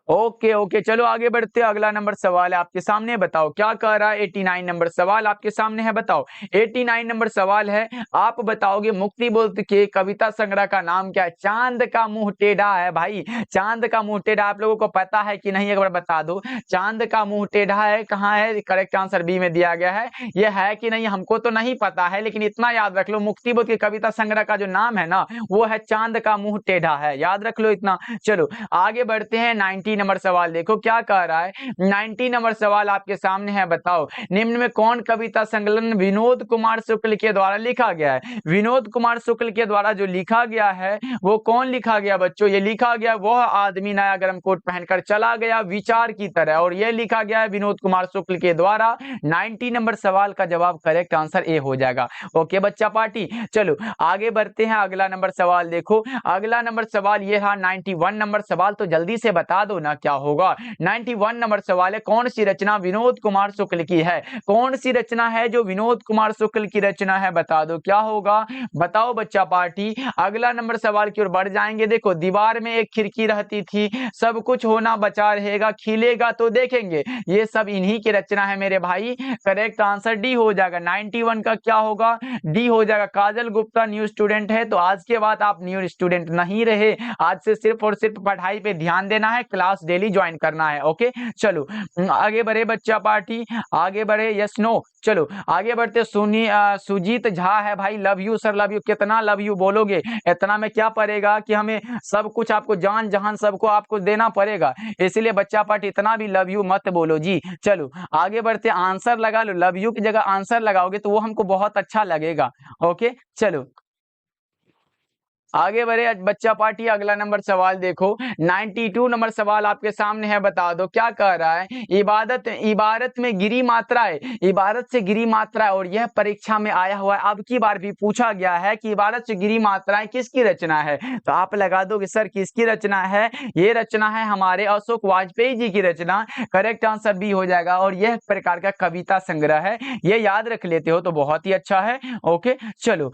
ओके ओके, चलो आगे बढ़ते हैं, अगला नंबर सवाल है आपके सामने, बताओ क्या कह रहा है? 89 नंबर सवाल आपके सामने है, बताओ। 89 नंबर सवाल है, आप बताओगे मुक्ति बोध के कविता संग्रह का नाम क्या है? चांद का मुंह टेढ़ा है भाई। चांद का मुंह टेढ़ा आप लोगों को पता है कि नहीं? एक बार बता दो, चांद का मुंह टेढ़ा है कहाँ है? करेक्ट आंसर बी में दिया गया है। ये है कि नहीं हमको तो नहीं पता है, लेकिन इतना याद रख लो, मुक्ति बोध के कविता संग्रह का जो नाम है ना, वो है चांद का मुंह टेढ़ा है। याद रख लो इतना। चलो आगे बढ़ते हैं। 90 नंबर सवाल देखो क्या कह रहा है। 90 नंबर सवाल आपके सामने है, बताओ निम्न में कौन कविता संकलन विनोद कुमार शुक्ल के द्वारा लिखा गया है? विनोद कुमार शुक्ल के द्वारा जो लिखा गया है वो कौन लिखा गया बच्चों? ये लिखा गया वह आदमी नया गर्म कोट पहनकर चला गया विचार की तरह, और यह लिखा गया है विनोद कुमार शुक्ल के द्वारा। 90 नंबर सवाल का जवाब करेक्ट आंसर ए हो जाएगा। ओके बच्चा पार्टी, चलो आगे बढ़ते हैं, अगला नंबर सवाल देखो। अगला नंबर सवाल ये था 91 नंबर सवाल, तो जल्दी से बता दो ना क्या होगा। 91 नंबर सवाल है, कौन सी रचना विनोद कुमार शुक्ल की है? कौन सी रचना है जो विनोद कुमार शुक्ल की रचना है? बता दो क्या होगा, बताओ बच्चा पार्टी। अगला नंबर सवाल की ओर बढ़ जाएंगे। देखो, दीवार में एक खिड़की रहती थी, सब कुछ होना बचा रहेगा, खिलेगा तो देखेंगे, ये सब इन्हीं की रचना है मेरे भाई। करेक्ट आंसर डी हो जाएगा। 91 का क्या होगा? डी हो जाएगा। काजल गुप्ता न्यू स्टूडेंट है, तो आज के बाद आप न्यू स्टूडेंट नहीं रहे। आज से सिर्फ और सिर्फ पढ़ाई पे ध्यान देना है, क्लास डेली ज्वाइन करना है। ओके, चलो आगे बढ़े बच्चा पार्टी, आगे बढ़े। यस नो, चलो आगे बढ़ते। सुजीत झा है भाई, love you sir, love you. कितना लव यू बोलोगे? इतना में क्या पड़ेगा कि हमें सब कुछ आपको जान जहान सबको आपको देना पड़ेगा, इसलिए बच्चा पार्टी इतना भी लव यू मत बोलो जी। चलो आगे बढ़ते, आंसर लगा लो, लव यू की जगह आंसर लगाओगे तो वो हमको बहुत अच्छा लगेगा। ओके, चलो आगे बढ़े बच्चा पार्टी, अगला नंबर सवाल देखो। 92 नंबर सवाल आपके सामने है, बता दो क्या कह रहा है। इबारत में गिरी मात्रा है, इबारत से गिरी मात्रा है, और यह परीक्षा में आया हुआ है। अब की बार भी पूछा गया है कि इबारत से गिरी मात्राएं किसकी रचना है? तो आप लगा दो कि सर किसकी रचना है? ये रचना है हमारे अशोक वाजपेयी जी की रचना। करेक्ट आंसर भी हो जाएगा, और यह प्रकार का कविता संग्रह है। ये याद रख लेते हो तो बहुत ही अच्छा है। ओके, चलो